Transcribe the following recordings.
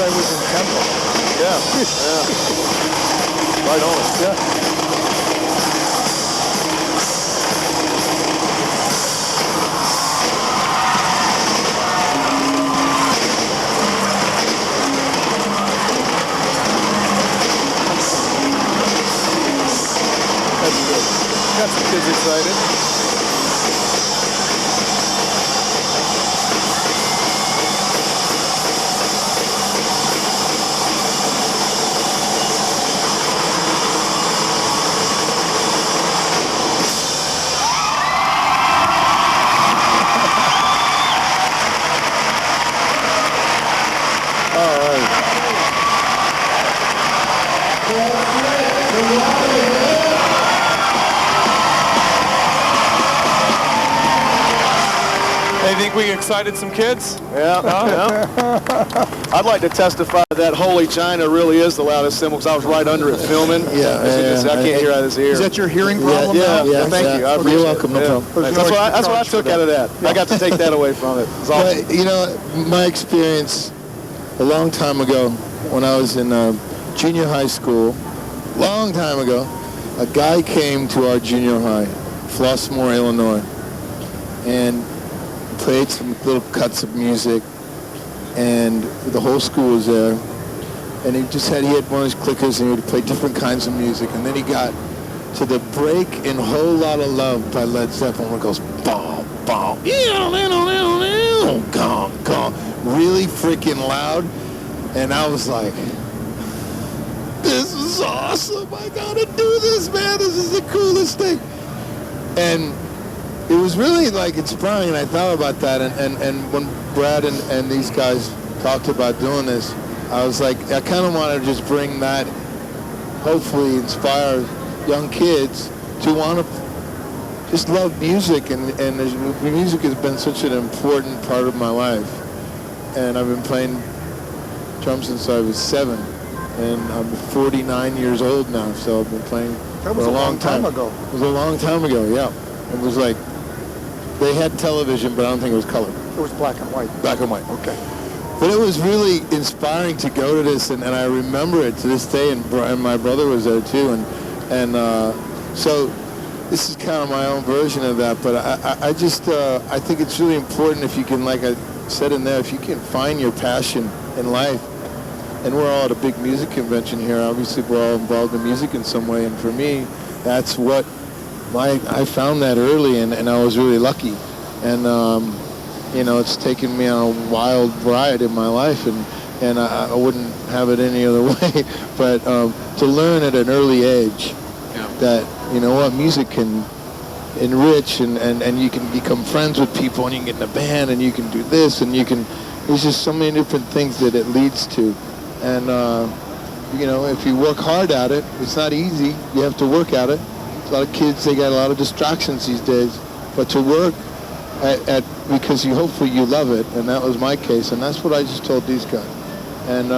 I was in tempo. Yeah. Yeah. Right on. Yeah. That's good. Got some kids excited. They think we excited some kids? Yeah, yeah. I'd like to testify that Holy China really is the loudest cymbal because I was right under it filming. Yeah, I can't hear out of his ear. Is that your hearing problem now? Yeah, thank you. I appreciate You're welcome, it. no problem. That's what I took out of that. I got to take that away from it. It's awesome. But, you know, my experience a long time ago when I was in junior high school, long time ago, a guy came to our junior high, Flossmoor, Illinois, and played some little cuts of music, and the whole school was there, and he had one of his clickers, and he would play different kinds of music, and then he got to the break in Whole Lotta Love by Led Zeppelin, where it goes, boom, boom, gong, gong, really freaking loud, and I was like, this is awesome, I gotta do this, man, this is the coolest thing. And it was really like inspiring, and I thought about that, and when Brad and these guys talked about doing this, I was like, I kind of want to just bring that, hopefully inspire young kids to want to just love music, and music has been such an important part of my life, and I've been playing drums since I was 7, and I'm 49 years old now, so I've been playing That was for a long time ago. It was a long time ago, yeah. It was like, they had television, but I don't think it was color. It was black and white. Black and white. Okay. But it was really inspiring to go to this, and I remember it to this day, and my brother was there too, and so this is kind of my own version of that, but I just, I think it's really important if you can, like I said in there, if you can find your passion in life, and we're all at a big music convention here, obviously we're all involved in music in some way, and for me, that's what I found that early, and I was really lucky, and you know, it's taken me on a wild ride in my life, and I wouldn't have it any other way. But to learn at an early age that, you know what, music can enrich, and you can become friends with people, and you can get in a band, and you can do this, and you can. There's just so many different things that it leads to, and you know, if you work hard at it, it's not easy. You have to work at it. A lot of kids, they got a lot of distractions these days, but to work at because hopefully you love it, and that was my case, and that's what I just told these guys. And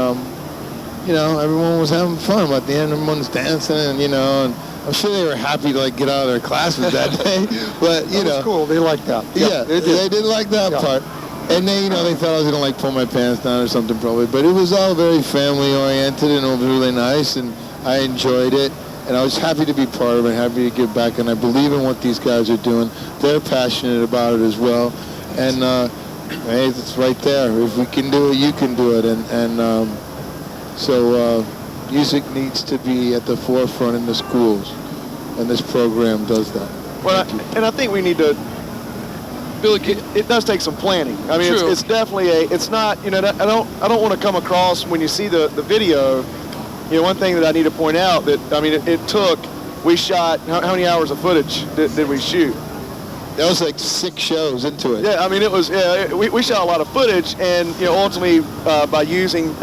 you know, everyone was having fun. At the end, everyone was dancing, and you know, and I'm sure they were happy to like get out of their classes that day. But you know, was cool. They liked that. Yeah, they did like that part. And they, you know, they thought I was gonna like pull my pants down or something probably. But it was all very family oriented, and it was really nice, and I enjoyed it. And I was happy to be part of it, happy to give back, and I believe in what these guys are doing. They're passionate about it as well, and hey, it's right there. If we can do it, you can do it, and so music needs to be at the forefront in the schools, and this program does that. Well, and I think we need to, Billy, it does take some planning. I mean, it's definitely it's not, you know, I don't want to come across when you see the video. You know, one thing that I need to point out that, I mean, we shot, how many hours of footage did we shoot? That was like 6 shows into it. Yeah, I mean, it was, we shot a lot of footage, and, you know, ultimately, by using,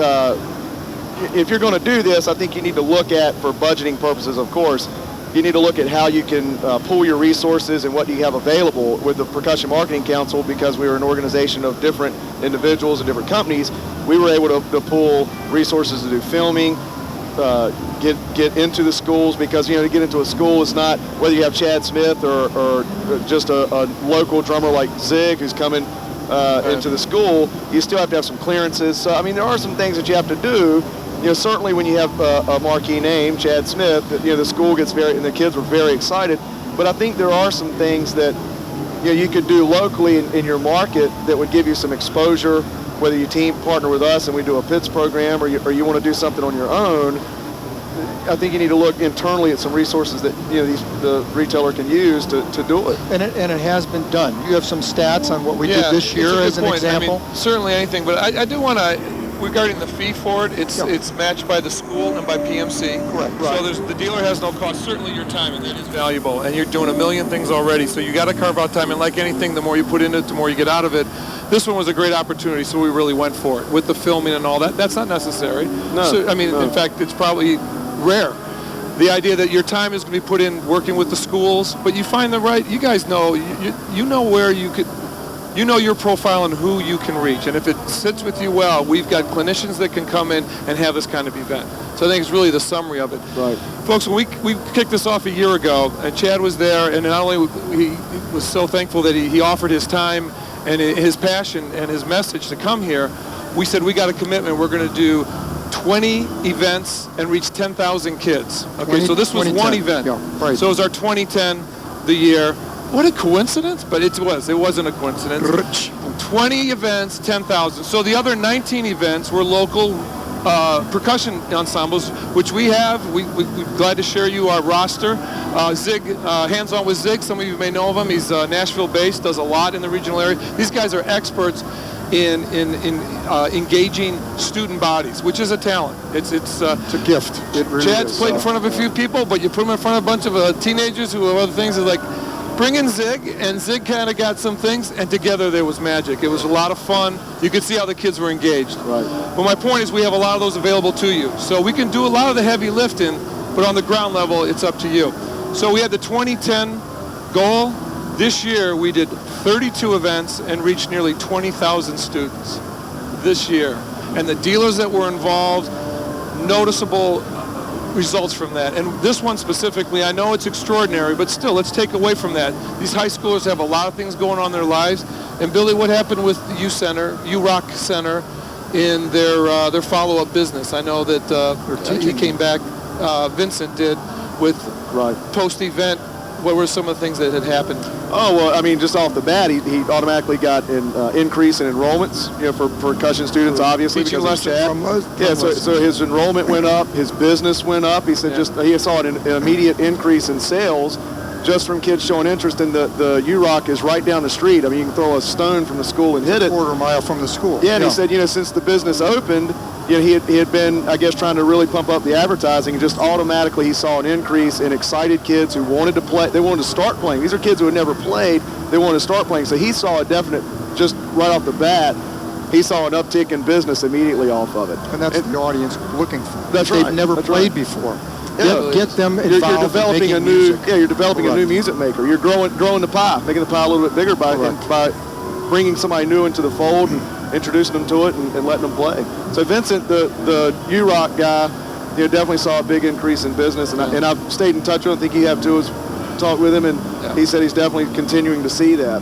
if you're going to do this, I think you need to look at, for budgeting purposes, of course, you need to look at how you can pool your resources and what do you have available with the Percussion Marketing Council, because we were an organization of different individuals and different companies. We were able to pool resources to do filming, get into the schools, because, you know, to get into a school is not whether you have Chad Smith or just a local drummer like Zig who's coming into the school, you still have to have some clearances. So, I mean, there are some things that you have to do. You know, certainly when you have a marquee name, Chad Smith, you know, the school gets and the kids were very excited. But I think there are some things that, you know, you could do locally in your market that would give you some exposure, whether you partner with us and we do a PITS program, or you want to do something on your own. I think you need to look internally at some resources that, you know, the retailer can use to do it. And it has been done. You have some stats on what we did this year as an example? I mean, certainly anything, but I do want to, regarding the fee for it, it's matched by the school and by PMC. Correct. So the dealer has no cost. Certainly your time, and that is valuable. And you're doing a million things already, so you got to carve out time. And like anything, the more you put into it, the more you get out of it. This one was a great opportunity, so we really went for it. With the filming and all that, that's not necessary. No. So, I mean, in fact, it's probably rare. The idea that your time is going to be put in working with the schools, but you find you guys know, you know where you could, you know your profile and who you can reach. And if it sits with you well, we've got clinicians that can come in and have this kind of event. So I think it's really the summary of it. Right. Folks, when we kicked this off a year ago, and Chad was there, and not only he was so thankful that he offered his time and his passion and his message to come here, we said we got a commitment. We're going to do 20 events and reach 10,000 kids. Okay, so this was one event. Yeah, right. So it was our 2010 the year. What a coincidence, but it wasn't a coincidence. 20 events, 10,000. So the other 19 events were local percussion ensembles, which we have. We're glad to share you our roster. Zig, Hands On with Zig, some of you may know of him. He's Nashville-based, does a lot in the regional area. These guys are experts in engaging student bodies, which is a talent. It's a gift. It really Chad's is. played in front of a few people, but you put him in front of a bunch of teenagers who have other things. It's like, bring in Zig, and Zig kind of got some things, and together there was magic. It was a lot of fun. You could see how the kids were engaged. Right. But my point is we have a lot of those available to you. So we can do a lot of the heavy lifting, but on the ground level, it's up to you. So we had the 2010 goal. This year, we did 32 events and reached nearly 20,000 students this year. And the dealers that were involved, noticeable results from that. And this one specifically, I know it's extraordinary, but still, let's take away from that. These high schoolers have a lot of things going on in their lives. And Billy, what happened with the U-Rock Center in their follow-up business? I know that he came back, Vincent did, with post-event. What were some of the things that had happened? Oh, well, I mean, just off the bat, he automatically got an increase in enrollments, you know, for percussion students, obviously, Teaching because of lessons Chad. So his enrollment went up, his business went up. He said he saw an immediate increase in sales just from kids showing interest. And the U-Rock is right down the street. I mean, you can throw a stone from the school and hit it. A quarter mile from the school. Yeah, and he said, you know, since the business opened, you know, he had been, I guess, trying to really pump up the advertising, and just automatically he saw an increase in excited kids who wanted to play. They wanted to start playing. These are kids who had never played. They wanted to start playing. So he saw a definite, just right off the bat, he saw an uptick in business immediately off of it. And that's the audience looking for. That's They've right. never That's played right. before. Yeah, Get them you're involved developing in a making new music. you're developing a new music maker. You're growing the pie, making the pie a little bit bigger by bringing somebody new into the fold and introducing them to it and letting them play. So Vincent, the U-Rock guy, you know, definitely saw a big increase in business, and I've stayed in touch with him. I think you have too. Talked with him, and he said he's definitely continuing to see that.